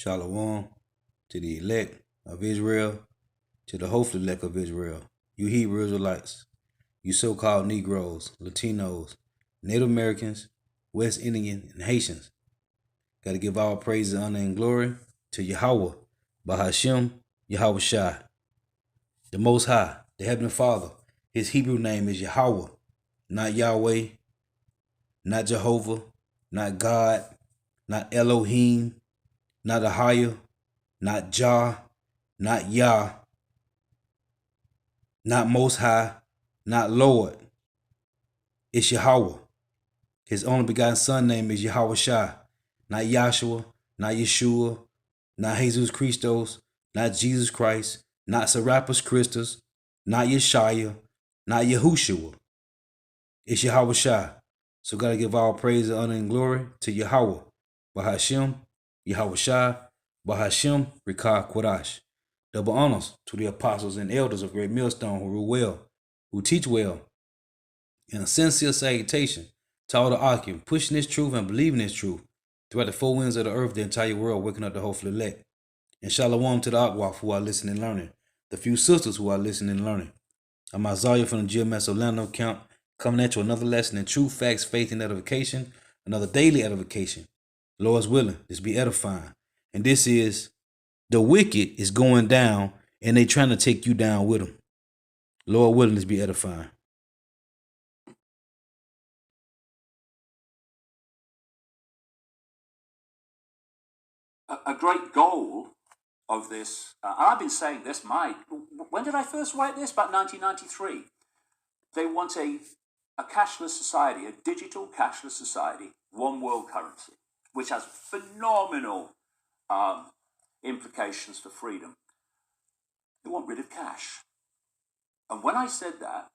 Shalom to the elect of Israel, to the hopeful elect of Israel, you Hebrew Israelites, you so-called Negroes, Latinos, Native Americans, West Indian, and Haitians. Got to give all praise, honor, and glory to Yahweh, Bahashem, Yahweh Shai, the Most High, the Heavenly Father. His Hebrew name is Yahweh, not Yahweh, not Jehovah, not God, not Elohim, not Ahia, not Jah, not Yah, not Most High, not Lord. It's Yahweh. His only begotten son name is Yahweh Shai, not Yahshua, not Yeshua, not Jesus Christos, not Jesus Christ, not Serapis Christus, not Yeshaya, not Yahushua. It's Yahweh Shai. So gotta give all praise, honor, and glory to Yahweh, Bahashem, Yahweh Shai, Bahashem, Rikah Quadash. Double honors to the apostles and elders of Great Millstone who rule well, who teach well, and a sincere salutation to all the occupants pushing this truth and believing this truth throughout the four winds of the earth, the entire world, waking up the hopeful elect. And shalom to the Akwaf who are listening and learning, the few sisters who are listening and learning. I'm Isaiah from the GMS Orlando account, coming at you another lesson in truth, facts, faith, and edification, another daily edification. Lord's willing, this be edifying. And this is, the wicked is going down and they trying to take you down with them. Lord willing, this be edifying. A great goal of this, I've been saying this, when did I first write this? About 1993. They want a cashless society, a digital cashless society, one world currency, which has phenomenal implications for freedom. They want rid of cash. And when I said that,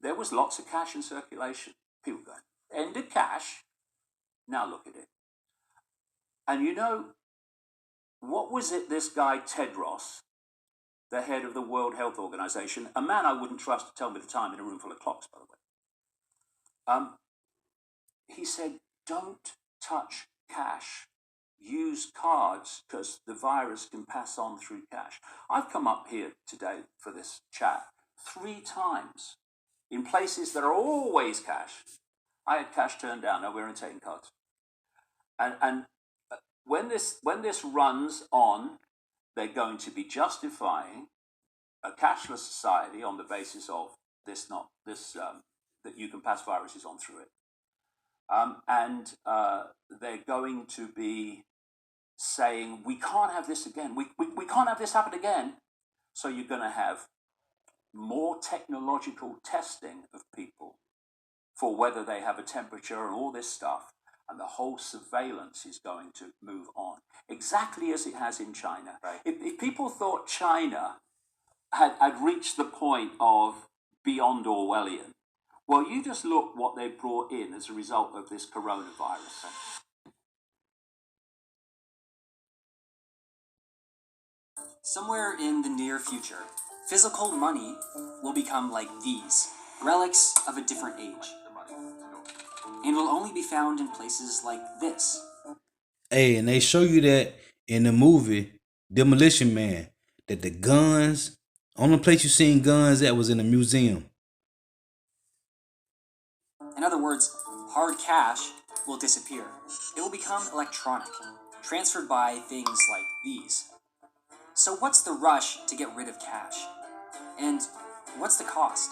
there was lots of cash in circulation. People going, end of cash? Now look at it. And you know, what was it this guy Tedros, the head of the World Health Organization, a man I wouldn't trust to tell me the time in a room full of clocks, by the way, he said, don't touch cash. Use cards because the virus can pass on through cash. I've come up here today for this chat 3 times in places that are always cash. I had cash turned down. No, we're only taking cards. And when this runs on, they're going to be justifying a cashless society on the basis of that you can pass viruses on through it. And they're going to be saying, we can't have this again. We can't have this happen again. So you're going to have more technological testing of people for whether they have a temperature and all this stuff. And the whole surveillance is going to move on, exactly as it has in China. Right. If people thought China had reached the point of beyond Orwellian, well, you just look what they brought in as a result of this coronavirus. Somewhere in the near future, physical money will become like these, relics of a different age, and will only be found in places like this. Hey, and they show you that in the movie Demolition Man, that the guns, only place you seen guns at was in a museum. In other words, hard cash will disappear. It will become electronic, transferred by things like these. So what's the rush to get rid of cash? And what's the cost?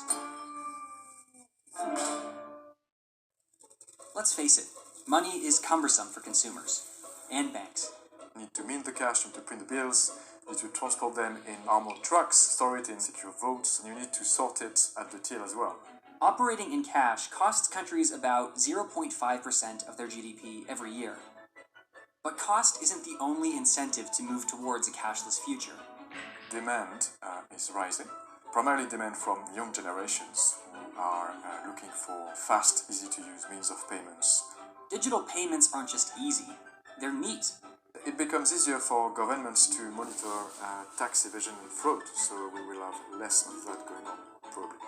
Let's face it, money is cumbersome for consumers and banks. You need to mint the cash and to print the bills, you need to transport them in armored trucks, store it in secure vaults, and you need to sort it at the till as well. Operating in cash costs countries about 0.5% of their GDP every year. But cost isn't the only incentive to move towards a cashless future. Demand is rising, primarily demand from young generations who are looking for fast, easy-to-use means of payments. Digital payments aren't just easy, they're neat. It becomes easier for governments to monitor tax evasion and fraud, so we will have less of that going on, probably.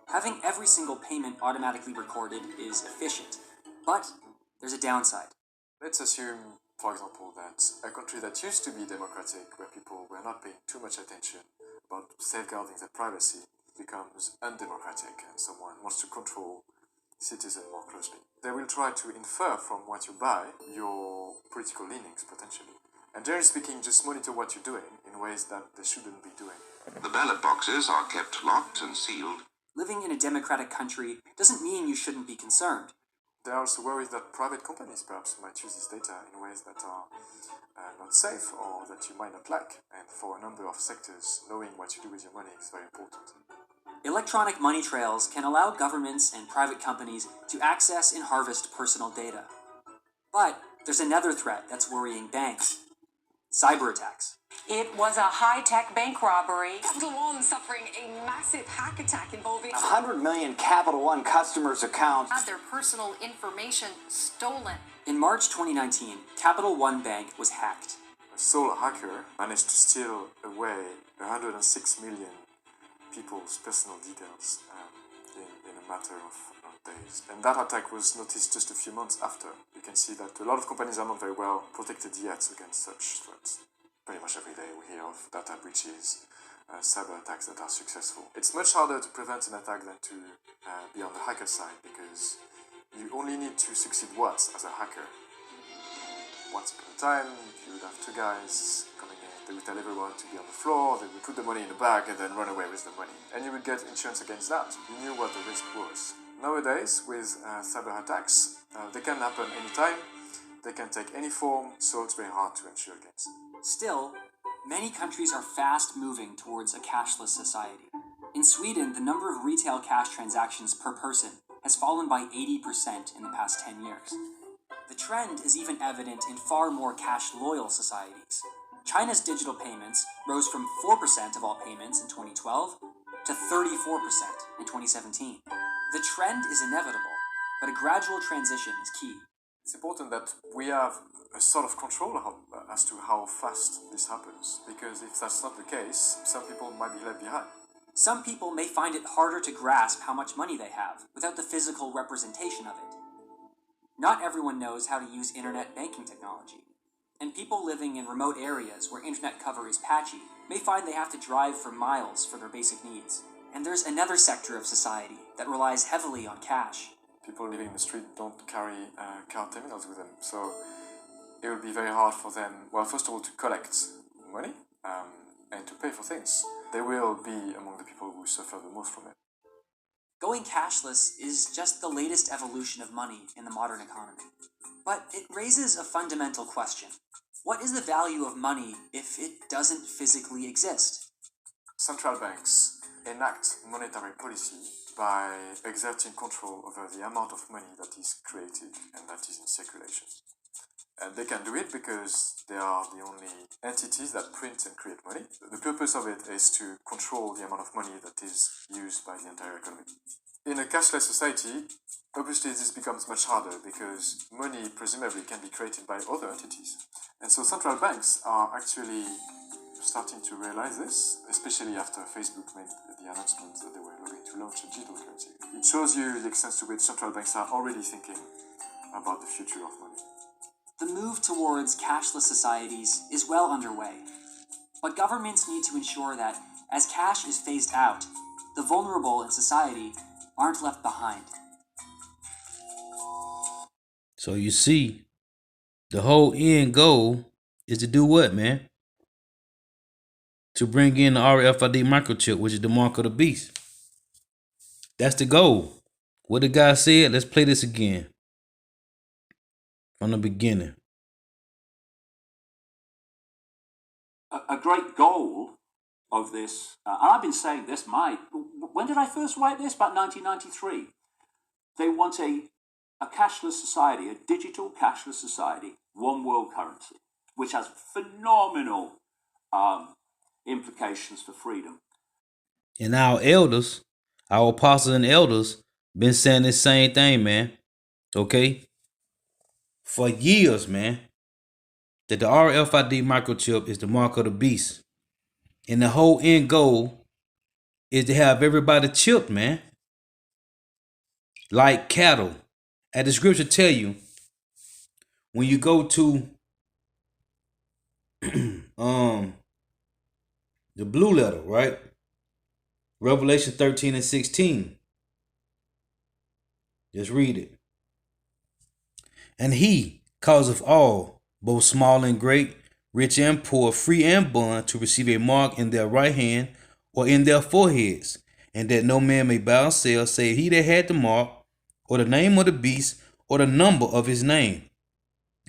Having every single payment automatically recorded is efficient, but there's a downside. Let's assume For example, that a country that used to be democratic, where people were not paying too much attention about safeguarding their privacy, becomes undemocratic and someone wants to control citizens more closely. They will try to infer from what you buy your political leanings, potentially. And generally speaking, just monitor what you're doing in ways that they shouldn't be doing. The ballot boxes are kept locked and sealed. Living in a democratic country doesn't mean you shouldn't be concerned. They are also worried that private companies perhaps might use this data in ways that are not safe or that you might not like. And for a number of sectors, knowing what you do with your money is very important. Electronic money trails can allow governments and private companies to access and harvest personal data. But there's another threat that's worrying banks: cyber attacks. It was a high-tech bank robbery. Capital One suffering a massive hack attack involving 100 million Capital One customers' accounts had their personal information stolen. In March 2019, Capital One Bank was hacked. A sole hacker managed to steal away 106 million people's personal details in a matter of days. And that attack was noticed just a few months after. You can see that a lot of companies are not very well protected yet against such threats. Pretty much every day we hear of data breaches, cyber attacks that are successful. It's much harder to prevent an attack than to be on the hacker side, because you only need to succeed once as a hacker. Once upon a time, you would have two guys coming in. They would tell everyone to be on the floor, they would put the money in the bag and then run away with the money. And you would get insurance against that. You knew what the risk was. Nowadays, with cyber attacks, they can happen anytime, they can take any form, so it's very hard to insure against. Still, many countries are fast moving towards a cashless society. In Sweden, the number of retail cash transactions per person has fallen by 80% in the past 10 years. The trend is even evident in far more cash-loyal societies. China's digital payments rose from 4% of all payments in 2012 to 34% in 2017. The trend is inevitable, but a gradual transition is key. It's important that we have a sort of control as to how fast this happens, because if that's not the case, some people might be left behind. Some people may find it harder to grasp how much money they have without the physical representation of it. Not everyone knows how to use internet banking technology, and people living in remote areas where internet cover is patchy may find they have to drive for miles for their basic needs. And there's another sector of society that relies heavily on cash. People living in the street don't carry card terminals with them, so it will be very hard for them, well, first of all, to collect money and to pay for things. They will be among the people who suffer the most from it. Going cashless is just the latest evolution of money in the modern economy. But it raises a fundamental question. What is the value of money if it doesn't physically exist? Central banks enact monetary policy by exerting control over the amount of money that is created and that is in circulation. And they can do it because they are the only entities that print and create money. The purpose of it is to control the amount of money that is used by the entire economy. In a cashless society, obviously this becomes much harder because money presumably can be created by other entities. And so central banks are actually starting to realize this, especially after Facebook made the announcement that they were going to launch a digital currency. It shows you the extent to which central banks are already thinking about the future of money. The move towards cashless societies is well underway, but governments need to ensure that, as cash is phased out, the vulnerable in society aren't left behind. So you see, the whole end goal is to do what, man? To bring in the RFID microchip, which is the mark of the beast. That's the goal. What the guy said, let's play this again. From the beginning. A great goal of this, and I've been saying this, when did I first write this? About 1993. They want a cashless society, a digital cashless society, one world currency, which has phenomenal implications for freedom. And our elders, our apostles and elders, been saying the same thing, man. Okay? For years, man, that the RFID microchip is the mark of the beast. And the whole end goal is to have everybody chipped, man. Like cattle. As the scripture tell you, when you go to the blue letter, right? Revelation 13 and 16. Just read it. And he causeth all, both small and great, rich and poor, free and bond, to receive a mark in their right hand or in their foreheads, and that no man may buy or sell, save he that had the mark, or the name of the beast, or the number of his name.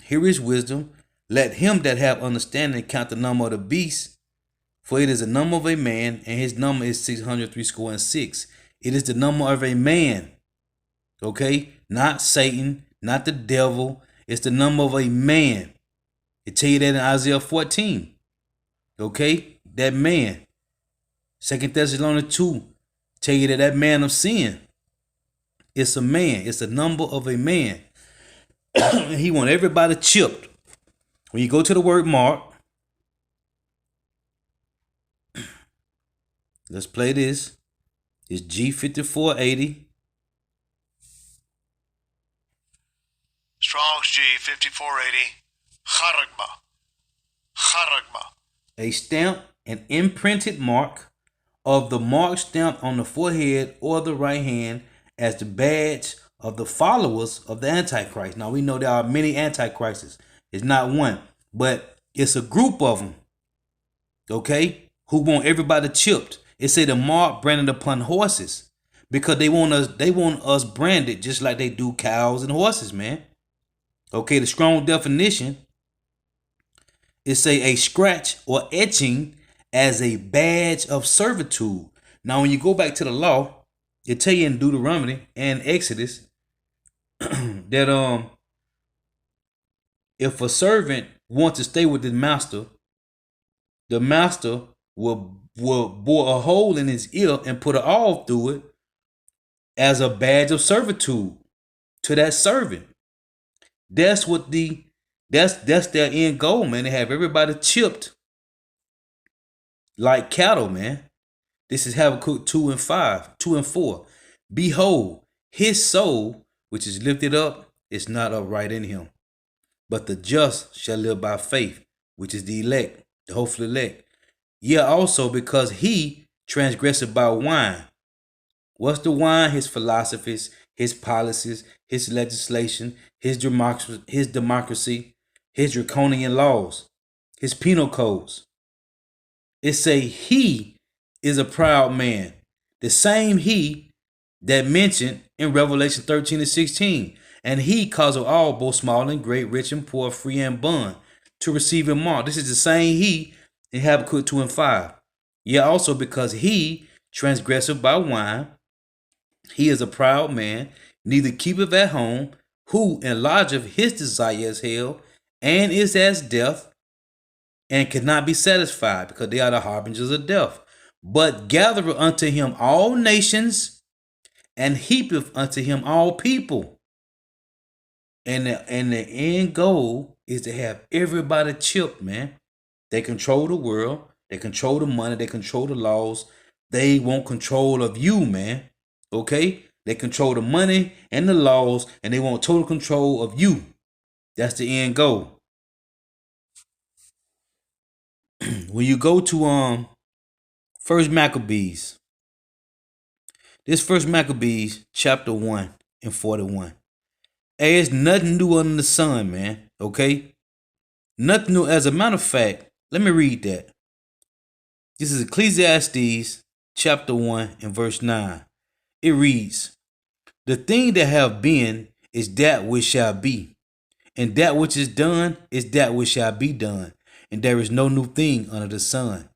Here is wisdom. Let him that have understanding count the number of the beast, for it is the number of a man, and his number is 666. It is the number of a man. Okay? Not Satan, not the devil. It's the number of a man. It tell you that in Isaiah 14. Okay? That man. 2 Thessalonians 2 tell you that man of sin. It's a man. It's the number of a man. He want everybody chipped. When you go to the word mark, let's play this. It's G5480. Strong's G5480. Charagma. Charagma. A stamp, an imprinted mark of the mark stamped on the forehead or the right hand as the badge of the followers of the Antichrist. Now we know there are many Antichrists. It's not one, but it's a group of them. Okay? Who want everybody chipped. It say the mark branded upon horses because they want us branded just like they do cows and horses, man. Okay, the strong definition, it say a scratch or etching as a badge of servitude. Now, when you go back to the law, it tell you in Deuteronomy and Exodus that if a servant wants to stay with the master will bore a hole in his ear and put an awl through it as a badge of servitude to that servant. That's their end goal, man. They have everybody chipped like cattle, man. This is Habakkuk 2 and 4. Behold, his soul, which is lifted up, is not upright in him. But the just shall live by faith, which is the elect, the hopeful elect. Yea, also because he transgressed by wine. What's the wine? His philosophies, his policies, his legislation, his democracy, his draconian laws, his penal codes. It say he is a proud man. The same he that mentioned in Revelation 13 and 16. And he caused all, both small and great, rich and poor, free and bond, to receive him all. This is the same he in Habakkuk 2 and 5. Yet also because he transgresseth by wine, he is a proud man, neither keepeth at home, who enlargeth his desire as hell, and is as death, and cannot be satisfied, because they are the harbingers of death. But gathereth unto him all nations, and heapeth unto him all people. And the end goal is to have everybody chipped, man. They control the world, they control the money, they control the laws. They want control of you, man. Okay? They control the money and the laws, and they want total control of you. That's the end goal. When you go to First Maccabees, this First Maccabees chapter 1 and 41. Hey, it's nothing new under the sun, man. Okay? Nothing new. As a matter of fact, let me read that. This is Ecclesiastes chapter 1 and verse 9. It reads, the thing that have been is that which shall be, and that which is done is that which shall be done, and there is no new thing under the sun.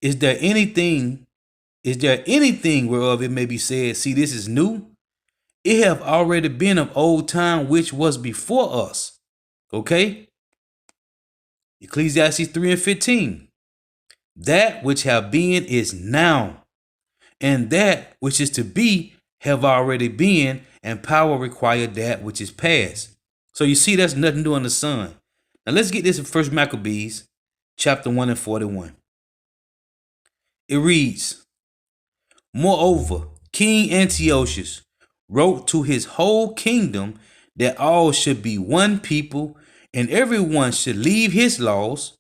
Is there anything whereof it may be said, see, this is new? It have already been of old time which was before us. Okay? Ecclesiastes 3 and 15. That which have been is now, and that which is to be have already been, and power required that which is past. So you see, that's nothing new under the sun. Now let's get this in First Maccabees chapter 1 and 41. It reads, moreover, King Antiochus wrote to his whole kingdom that all should be one people, and everyone should leave his laws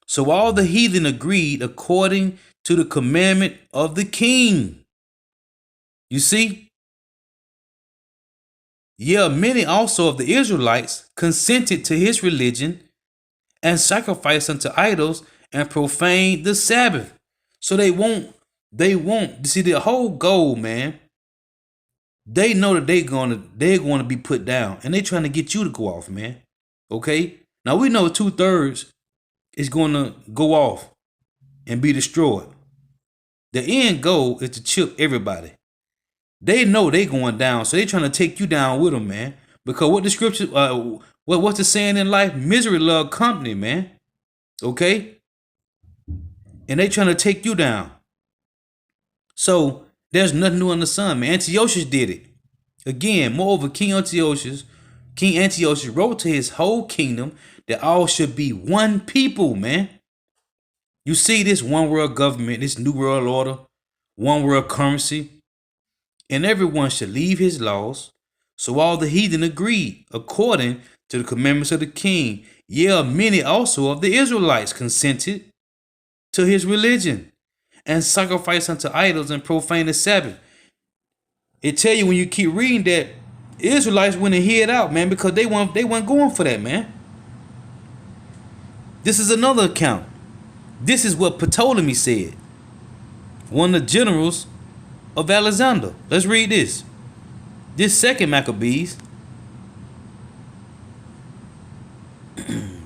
So all the heathen agreed according to the commandment of the king. You see? Yeah, many also of the Israelites consented to his religion and sacrificed unto idols and profaned the Sabbath. So they won't. See, the whole goal, man, they know that they're going to be put down, and they're trying to get you to go off, man. Okay? Now we know 2/3 is going to go off and be destroyed. The end goal is to chip everybody. They know they going down, so they trying to take you down with them, man. Because what the scripture, what's the saying in life? Misery love company, man. Okay? And they trying to take you down. So there's nothing new under the sun, man. Antiochus did it. Again, moreover, King Antiochus wrote to his whole kingdom that all should be one people, man. You see this one world government, this new world order, one world currency, and everyone should leave his laws. So all the heathen agreed according to the commandments of the king. Yeah, many also of the Israelites consented to his religion and sacrificed unto idols and profaned the Sabbath. It tell you when you keep reading that Israelites went and hid out, man, because they weren't going for that, man. This is another account. This is what Ptolemy said, one of the generals of Alexander. Let's read this. This second Maccabees,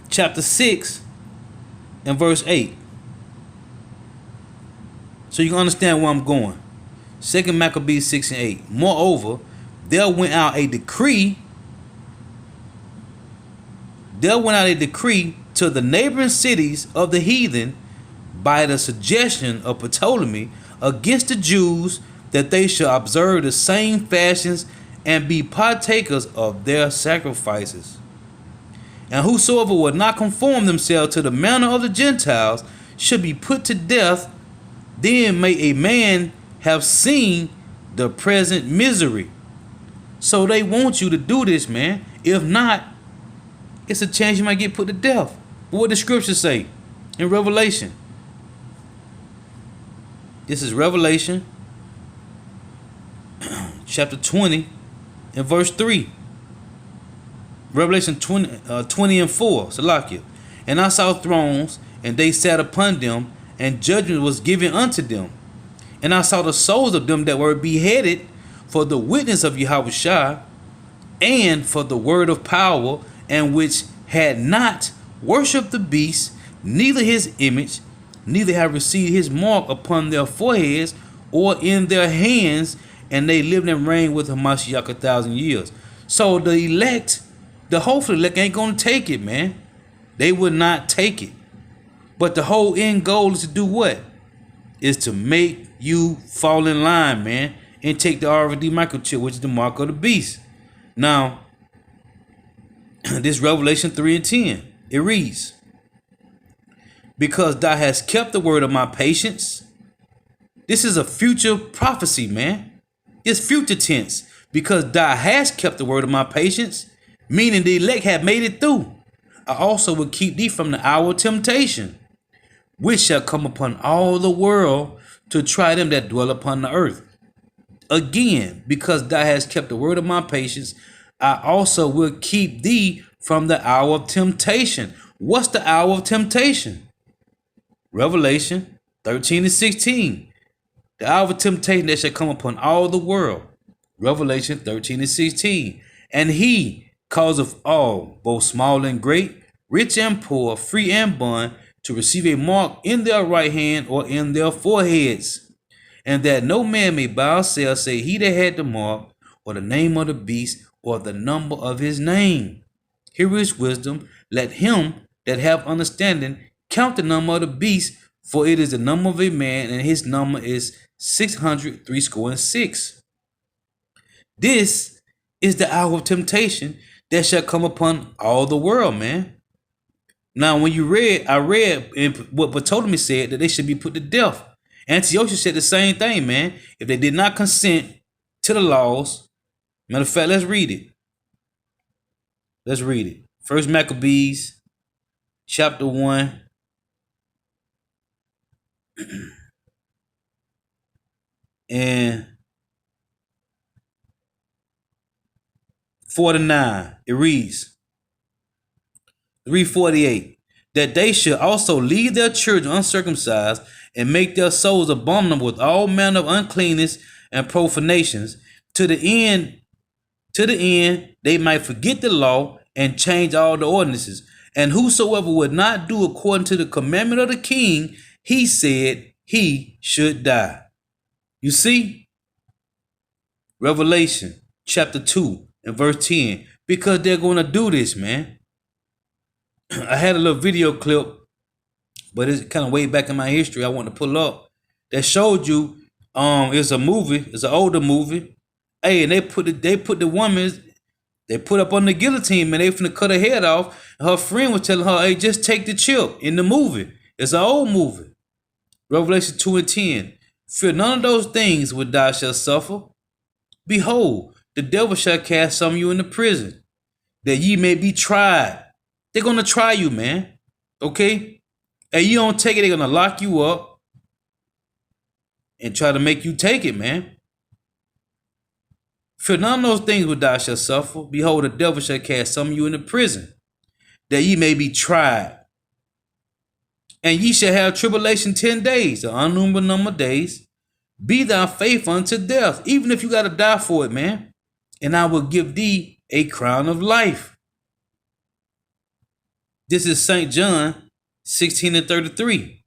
chapter 6 and verse 8. So you can understand where I'm going. Second Maccabees 6 and 8. Moreover, there went out a decree to the neighboring cities of the heathen by the suggestion of Ptolemy against the Jews, that they should observe the same fashions and be partakers of their sacrifices. And whosoever would not conform themselves to the manner of the Gentiles should be put to death. Then may a man have seen the present misery. So they want you to do this, man. If not, it's a chance you might get put to death. But what the scriptures say in Revelation? This is Revelation chapter 20 and verse 3. Revelation 20 and 4. Salakia. And I saw thrones, and they sat upon them, and judgment was given unto them. And I saw the souls of them that were beheaded for the witness of Yahushua and for the word of power, and which had not worshipped the beast, neither his image, neither have received his mark upon their foreheads or in their hands, and they lived and reigned with Hamashiach 1,000 years. So the elect, the hopeful elect, ain't gonna take it, man. They would not take it. But the whole end goal is to do what? Is to make you fall in line, man, and take the RFID microchip, which is the mark of the beast. Now, this Revelation 3 and 10, it reads, because thou hast kept the word of my patience. This is a future prophecy, man. It's future tense. Because thou hast kept the word of my patience, meaning the elect have made it through. I also will keep thee from the hour of temptation, which shall come upon all the world to try them that dwell upon the earth. Again, because thou hast kept the word of my patience, I also will keep thee from the hour of temptation. What's the hour of temptation? Revelation 13 and 16. The hour of temptation that shall come upon all the world. Revelation 13 and 16. And he causeth all, both small and great, rich and poor, free and bond, to receive a mark in their right hand or in their foreheads, and that no man may buy or sell, say he that had the mark, or the name of the beast, or the number of his name. Here is wisdom. Let him that have understanding count the number of the beast, for it is the number of a man, and his number is 666. This is the hour of temptation that shall come upon all the world, man. Now, when I read what Ptolemy said, that they should be put to death. Antiochus said the same thing, man. If they did not consent to the laws, matter of fact, let's read it. Let's read it. First Maccabees, chapter 1, and 49, it reads, 348, that they should also leave their children uncircumcised and make their souls abominable with all manner of uncleanness and profanations, to the end they might forget the law and change all the ordinances. And whosoever would not do according to the commandment of the king, he said he should die. You see? Revelation chapter 2 and verse 10. Because they're going to do this, man. I had a little video clip, but it's kind of way back in my history I want to pull up, that showed you it's a movie, it's an older movie. Hey, and they put the woman, they put up on the guillotine, man. They finna cut her head off. And her friend was telling her, hey, just take the chip in the movie. It's an old movie. Revelation 2 and 10. Fear none of those things which thou shalt suffer. Behold, the devil shall cast some of you into prison, that ye may be tried. They're going to try you, man. Okay? And you don't take it, they're going to lock you up and try to make you take it, man. For none of those things which thou shalt suffer. Behold, the devil shall cast some of you into prison, that ye may be tried. And ye shall have tribulation 10 days, an unnumbered number of days. Be thou faithful unto death, even if you got to die for it, man. And I will give thee a crown of life. This is St. John 16 and 33.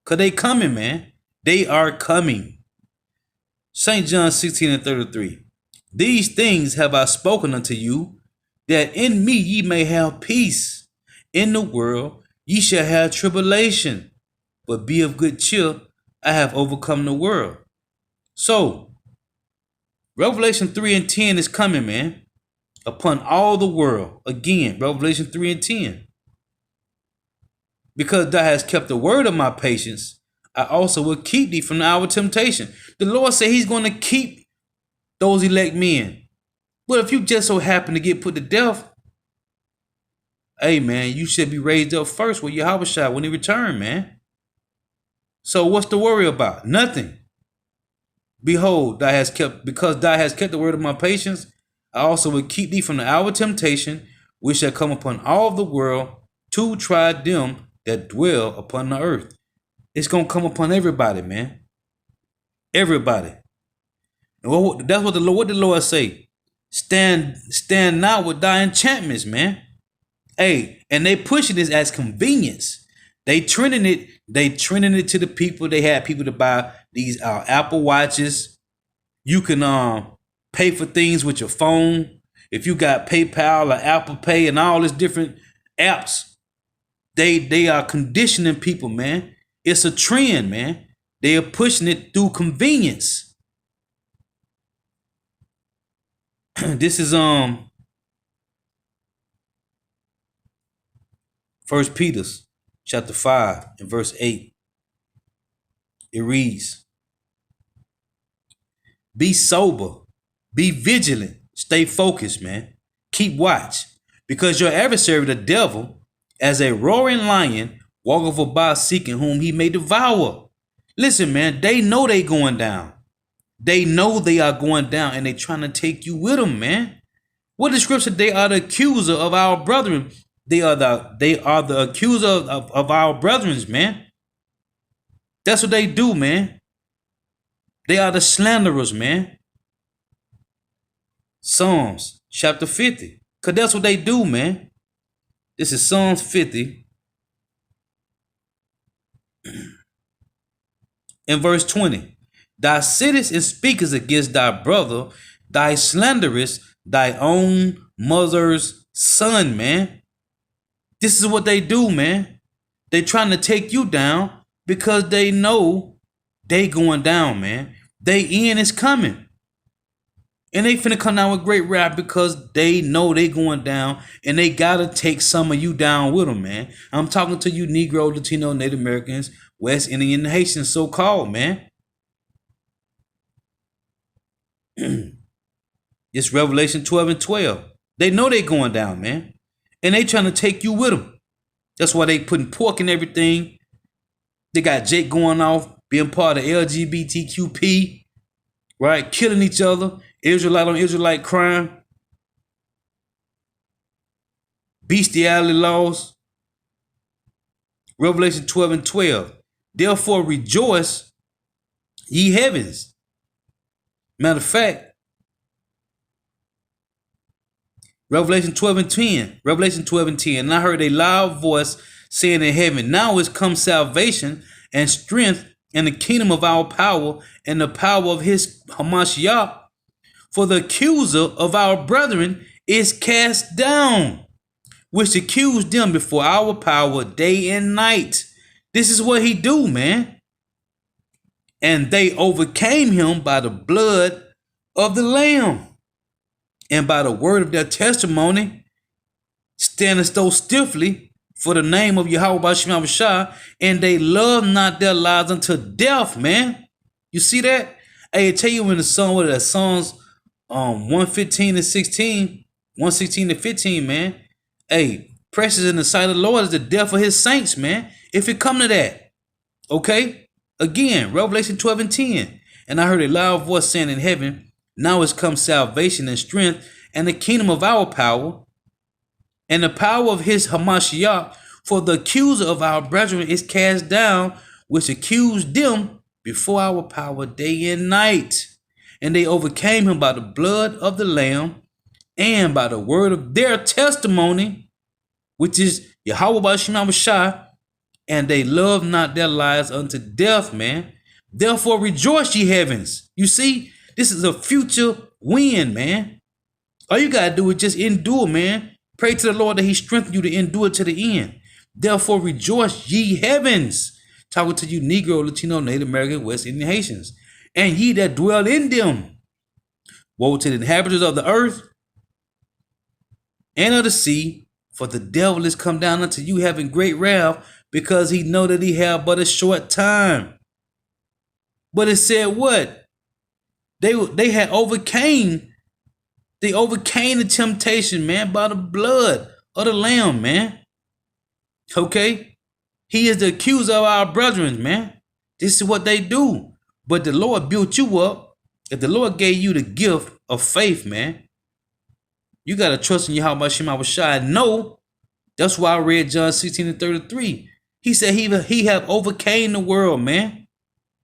Because they coming, man. They are coming. St. John 16 and 33. These things have I spoken unto you, that in me ye may have peace. In the world ye shall have tribulation, but be of good cheer. I have overcome the world. So, Revelation 3 and 10 is coming, man, upon all the world. Again, Revelation 3 and 10. Because thou hast kept the word of my patience, I also will keep thee from the hour of temptation. The Lord said he's going to keep those elect men. But if you just so happen to get put to death, hey, man, you should be raised up first with Yahushua when he return, man. So what's to worry about? Nothing. Behold, because thou hast kept the word of my patience, I also will keep thee from the hour of temptation, which shall come upon all the world to try them that dwell upon the earth. It's going to come upon everybody, man. Everybody. And that's what the Lord say. Stand not with thy enchantments, man. Hey, and they pushing this as convenience. They trending it to the people. They had people to buy these Apple Watches. You can pay for things with your phone. If you got PayPal or Apple Pay and all these different apps, they are conditioning people, man. It's a trend, man. They are pushing it through convenience. This is 1 Peter chapter 5 and verse 8. It reads, be sober, be vigilant, stay focused, man. Keep watch, because your adversary, the devil, as a roaring lion, walketh about seeking whom he may devour. Listen, man, they know they going down. They know they are going down, and they trying to take you with them, man. What is scripture? They are the accuser of our brethren. They are the accuser of our brethren, man. That's what they do, man. They are the slanderers, man. Psalms chapter 50. Because that's what they do, man. This is Psalms 50. In verse 20. Thou sittest and speakest against thy brother, thy slanderest thy own mother's son, man. This is what they do, man. They trying to take you down because they know they going down, man. They end is coming. And they finna come down with great rap because they know they going down and they gotta take some of you down with them, man. I'm talking to you Negro, Latino, Native Americans, West Indian, Haitians, so-called, man. It's Revelation 12 and 12. They know they going down, man. And they trying to take you with them. That's why they putting pork in everything. They got Jake going off, being part of LGBTQP, right? Killing each other, Israelite on Israelite crime, bestiality laws. Revelation 12 and 12. Therefore rejoice, ye heavens. Matter of fact, Revelation 12 and 10. Revelation 12 and 10. And I heard a loud voice saying in heaven, now is come salvation and strength and the kingdom of our power and the power of his Hamashiach. For the accuser of our brethren is cast down, which accused them before our power day and night. This is what he do, man. And they overcame him by the blood of the Lamb and by the word of their testimony, standing so stiffly for the name of Yahweh B'Shem Shah, and they love not their lives unto death, man. You see that? Hey, I tell you in the song, what that Psalms 115 and 16, 116 and 15, man. Hey, precious in the sight of the Lord is the death of his saints, man. If it come to that. Okay? Again, Revelation 12 and 10. And I heard a loud voice saying in heaven, now is come salvation and strength and the kingdom of our power and the power of his Hamashiach. For the accuser of our brethren is cast down, which accused them before our power day and night. And they overcame him by the blood of the Lamb and by the word of their testimony, which is Yahweh B'Shem Shah, and they love not their lives unto death, man. Therefore rejoice, ye heavens. You see, this is a future win, man. All you gotta do is just endure, man. Pray to the Lord that he strengthen you to endure to the end. Therefore rejoice, ye heavens. Talking to you Negro, Latino, Native American, West Indian Haitians, and ye that dwell in them. Woe to the inhabitants of the earth and of the sea, for the devil is come down unto you having great wrath, because he know that he have but a short time. But it said what? They had overcame. They overcame the temptation, man, by the blood of the Lamb, man. Okay? He is the accuser of our brethren, man. This is what they do. But the Lord built you up. If the Lord gave you the gift of faith, man, you got to trust in Yahweh B'Shem Shah. No, that's why I read John 16 and 33. He said he have overcame the world, man.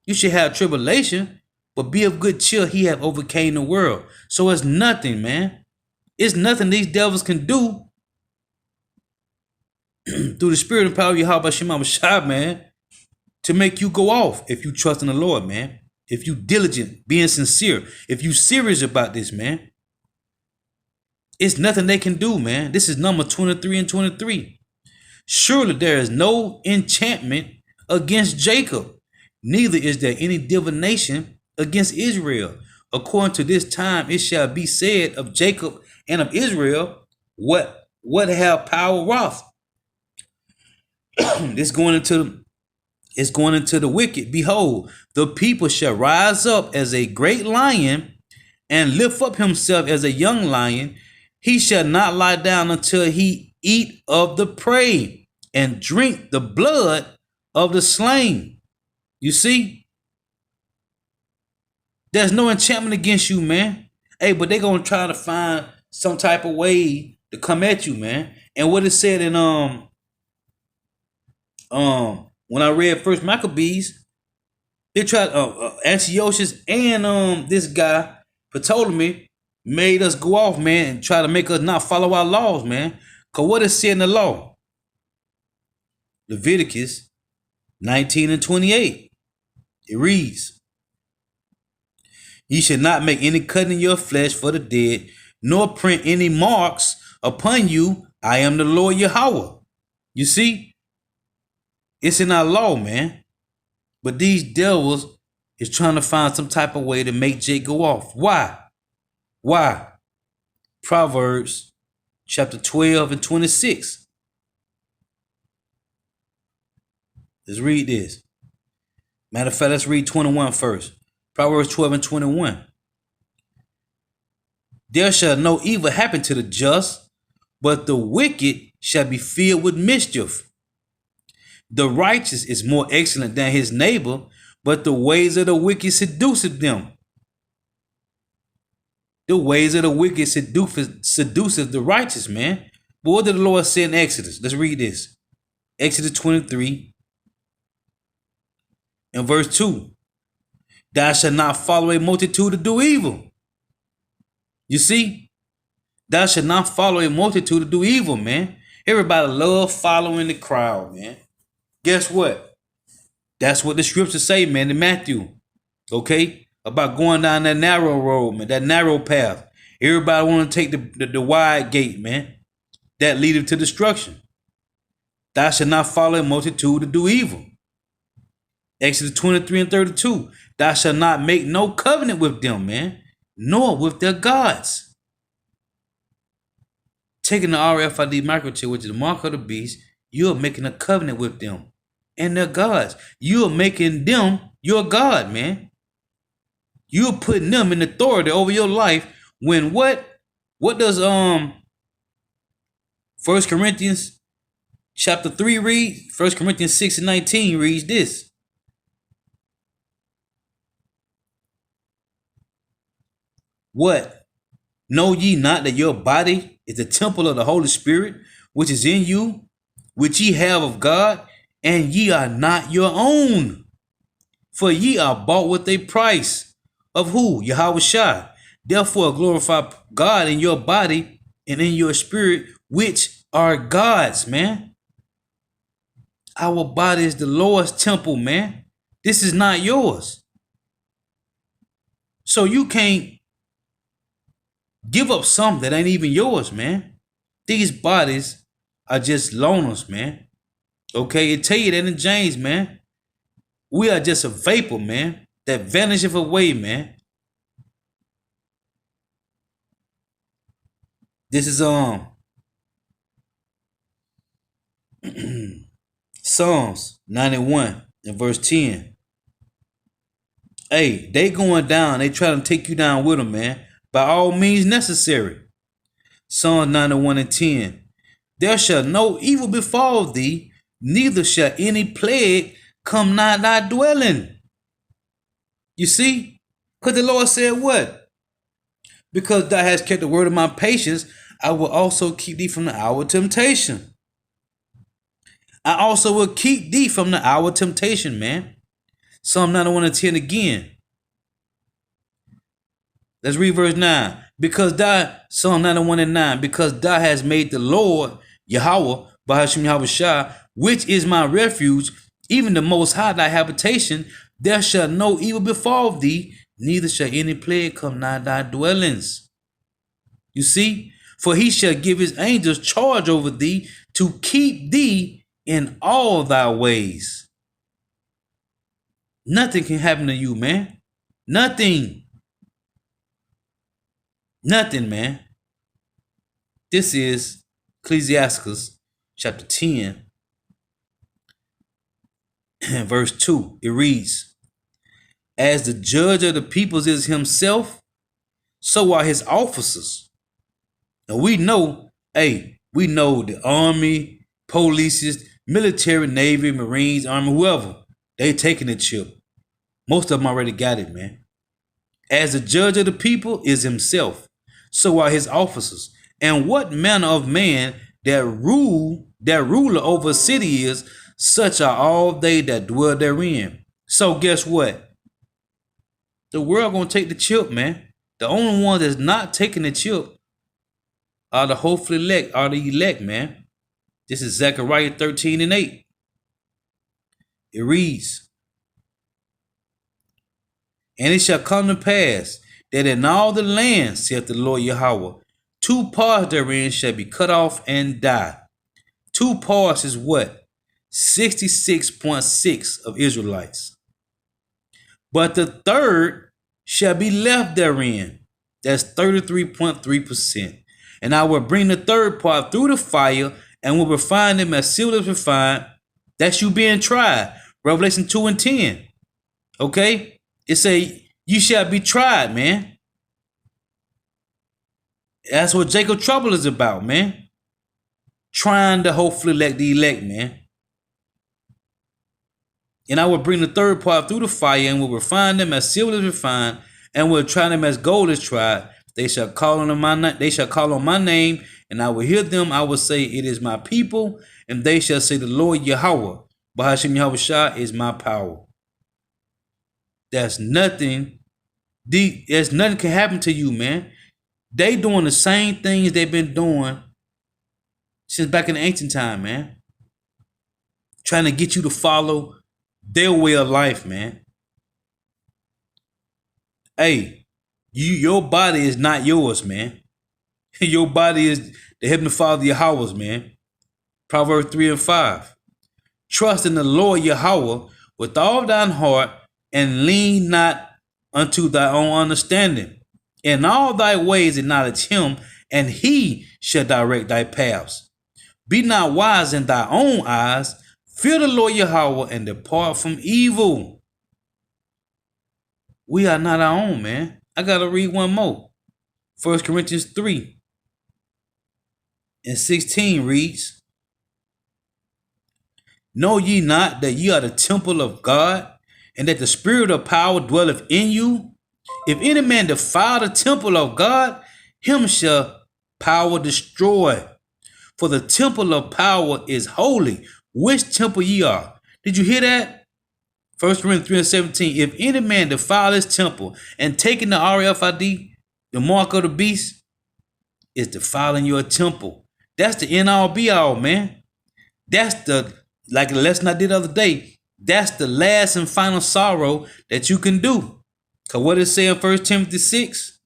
You should have tribulation, but be of good cheer. He have overcame the world. So it's nothing, man. It's nothing these devils can do through the spirit and power of Yahweh B'Shem Shah, man, to make you go off if you trust in the Lord, man. If you diligent, being sincere, if you serious about this, man. It's nothing they can do, man. This is number 23 and 23. Surely there is no enchantment against Jacob, neither is there any divination against Israel. According to this time, it shall be said of Jacob and of Israel, what have power wrath? It's going into the wicked. Behold, the people shall rise up as a great lion and lift up himself as a young lion. He shall not lie down until he eat of the prey and drink the blood of the slain. You see? There's no enchantment against you, man. Hey, but they're going to try to find some type of way to come at you, man. And what it said in when I read First Maccabees, they tried Antiochus and this guy Ptolemy made us go off, man, and try to make us not follow our laws, man. Cause what is said in the law? Leviticus 19 and 28. It reads, ye shall not make any cut in your flesh for the dead, nor print any marks upon you. I am the Lord Yahweh. You see? It's in our law, man. But these devils is trying to find some type of way to make Jake go off. Why? Why? Proverbs chapter 12 and 26. Let's read this. Matter of fact, let's read 21 first. Proverbs 12 and 21. There shall no evil happen to the just, but the wicked shall be filled with mischief. The righteous is more excellent than his neighbor, but the ways of the wicked seduceth them. The ways of the wicked seduceth the righteous, man. But what did the Lord say in Exodus? Let's read this. Exodus 23 and verse 2. Thou shalt not follow a multitude to do evil. You see? Thou shalt not follow a multitude to do evil, man. Everybody love following the crowd, man. Guess what? That's what the scriptures say, man, in Matthew. Okay? About going down that narrow road, man, that narrow path. Everybody want to take the wide gate, man. That leadeth to destruction. Thou shalt not follow a multitude to do evil. Exodus 23 and 32. Thou shalt not make no covenant with them, man, nor with their gods. Taking the RFID microchip, which is the mark of the beast, you're making a covenant with them and their gods. You're making them your God, man. You're putting them in authority over your life. When what does 1 Corinthians chapter 3 read? 1 Corinthians 6 and 19 reads this. What? Know ye not that your body is the temple of the Holy Spirit, which is in you, which ye have of God, and ye are not your own? For ye are bought with a price. Of who? Yahweh Shai. Therefore glorify God in your body and in your spirit, which are God's, man. Our body is the Lord's temple, man. This is not yours. So you can't give up something that ain't even yours, man. These bodies are just loners, man. Okay, it tell you that in James, man. We are just a vapor, man, that vanisheth away, man. This is Psalms 91 and verse 10. Hey, they going down. They trying to take you down with them, man. By all means necessary. Psalms 91 and 10. There shall no evil befall thee, neither shall any plague come nigh thy dwelling. You see? Because the Lord said what? Because thou hast kept the word of my patience, I will also keep thee from the hour of temptation. I also will keep thee from the hour of temptation, man. Psalm 91 and 10 again. Let's read verse 9. Because thou, Psalm 91 and 9, because thou hast made the Lord, Yahweh, Bahashim Yahweh Shai, which is my refuge, even the Most High thy habitation, there shall no evil befall thee, neither shall any plague come nigh thy dwellings. You see? For he shall give his angels charge over thee to keep thee in all thy ways. Nothing can happen to you, man. Nothing. Nothing, man. This is Ecclesiastes chapter 10 and verse 2. It reads, as the judge of the peoples is himself, so are his officers. And we know, we know the army, police, military, navy, marines, army, whoever, they taking the chip. Most of them already got it, man. As the judge of the people is himself, so are his officers. And what manner of man that ruler over a city is, such are all they that dwell therein. So guess what? The world gonna take the chip, man. The only one that's not taking the chip are the hopeful elect, man. This is Zechariah 13 and 8. It reads, and it shall come to pass that in all the land, saith the Lord Yahweh, 2 parts therein shall be cut off and die. 2 parts is what? 66.6 of Israelites. But the third shall be left therein. That's 33.3%. And I will bring the third part through the fire and will refine them as silver is refined. That's you being tried. Revelation 2 and 10. Okay? It say, you shall be tried, man. That's what Jacob trouble is about, man. Trying to hopefully elect the elect, man. And I will bring the third part through the fire, and will refine them as silver is refined, and will try them as gold is tried. They shall call on my name, and I will hear them. I will say, it is my people, and they shall say, the Lord Yahweh, Bahashim Yahweh Shah is my power. There's nothing can happen to you, man. They doing the same things they've been doing since back in the ancient time, man. Trying to get you to follow their way of life, man. Hey, your body is not yours, man. Your body is the Heavenly Father Yahweh's, man. Proverbs 3 and 5. Trust in the Lord Yahweh with all thine heart, and lean not unto thy own understanding. In all thy ways acknowledge him, and he shall direct thy paths. Be not wise in thy own eyes. Fear the Lord Yahweh and depart from evil. We are not our own, man. I got to read one more. 1 Corinthians 3 and 16 reads, know ye not that ye are the temple of God, and that the spirit of power dwelleth in you? If any man defile the temple of God, him shall power destroy. For the temple of power is holy, which temple ye are. Did you hear that? 1 Corinthians 3 and 17. If any man defile his temple, and taking the RFID, the mark of the beast, is defiling your temple. That's the end all be all, man. That's the, like the lesson I did the other day, that's the last and final sorrow that you can do. Because what it say in 1 Timothy 6?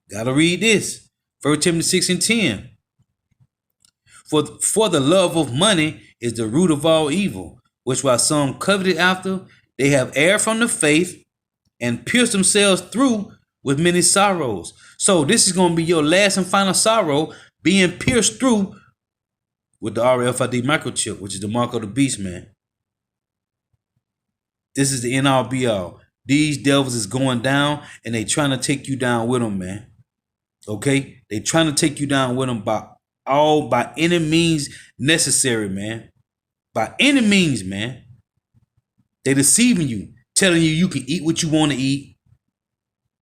Gotta read this. 1 Timothy 6 and 10. For the love of money is the root of all evil, which while some coveted after, they have erred from the faith and pierced themselves through with many sorrows. So this is going to be your last and final sorrow, being pierced through with the RFID microchip, which is the mark of the beast, man. This is the end all be all. These devils is going down, and they trying to take you down with them, man. Okay? They trying to take you down with them by any means necessary, man. By any means, man. They deceiving you, telling you you can eat what you want to eat.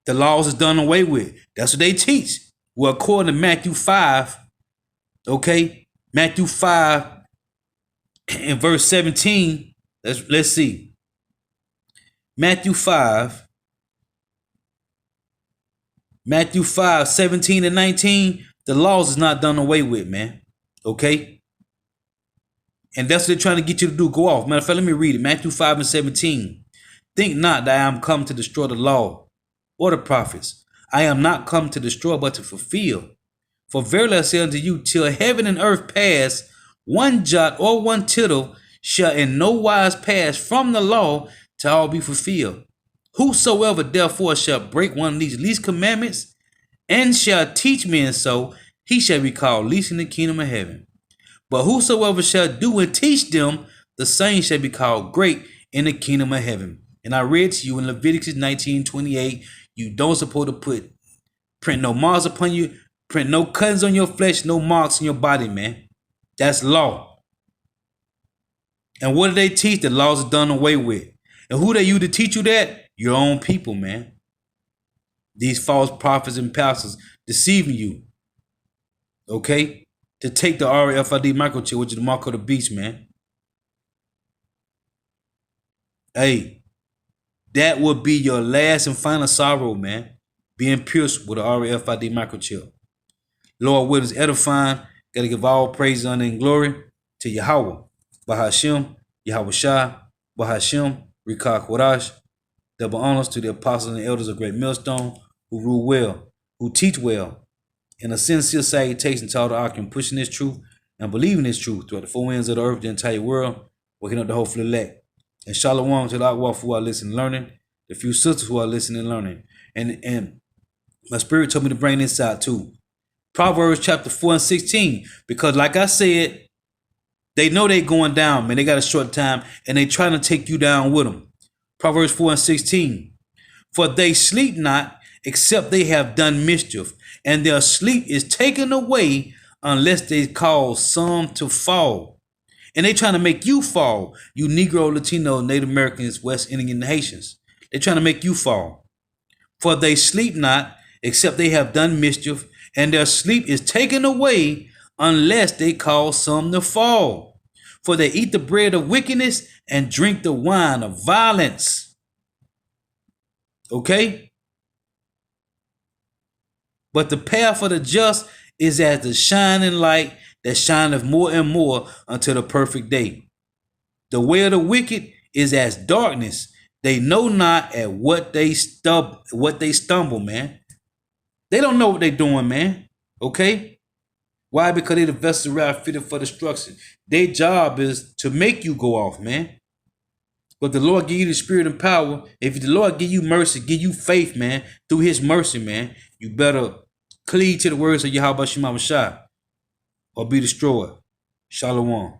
The laws is done away with. That's what they teach. Well, according to Matthew 5, okay? Matthew 5 in verse 17, let's see. Matthew 5, 17 and 19, the laws is not done away with, man. Okay? And that's what they're trying to get you to do. Go off. Matter of fact, let me read it. Matthew 5 and 17. Think not that I am come to destroy the law or the prophets. I am not come to destroy, but to fulfill. For verily I say unto you, till heaven and earth pass, one jot or one tittle shall in no wise pass from the law to all be fulfilled. Whosoever therefore shall break one of these least commandments and shall teach men so, he shall be called least in the kingdom of heaven. But whosoever shall do and teach them, the same shall be called great in the kingdom of heaven. And I read to you in Leviticus 19:28, you don't supposed to print no marks upon you, print no cuts on your flesh, no marks on your body, man. That's law. And what do they teach? The laws are done away with. And who they use to teach you that? Your own people, man. These false prophets and pastors deceiving you. Okay? To take the RFID microchip, which is the mark of the beast, man. Hey, that would be your last and final sorrow, man. Being pierced with an RFID microchip. Lord, what is edifying? Gotta give all praise, honor, and glory to Yahweh. Bahashim, Yahweh Shah, Bahashim, Rikah Quadash. Double honors to the apostles and elders of Great Millstone who rule well, who teach well. And a sincere salutation to all the Akim pushing this truth and believing this truth throughout the four ends of the earth, the entire world, waking up the hopeful elect. And shalom to the Akwaf who are listening and learning, the few sisters who are listening and learning. And my spirit told me to bring this out too. Proverbs chapter 4 and 16. Because like I said, they know they going down, man. They got a short time and they trying to take you down with them. Proverbs 4 and 16. For they sleep not except they have done mischief, and their sleep is taken away unless they cause some to fall. And they trying to make you fall. You Negro, Latino, Native Americans, West Indian Haitians. They trying to make you fall. For they sleep not, except they have done mischief, and their sleep is taken away unless they cause some to fall. For they eat the bread of wickedness and drink the wine of violence. Okay? But the path of the just is as the shining light that shineth more and more until the perfect day. The way of the wicked is as darkness. They know not at what they stumble, man. They don't know what they're doing, man. Okay? Why? Because they the vessels around fitted for destruction. Their job is to make you go off, man. But the Lord give you the spirit and power. If the Lord give you mercy, give you faith, man, through his mercy, man, you better cleave to the words of Yahweh Shema Shah or be destroyed. Shalom.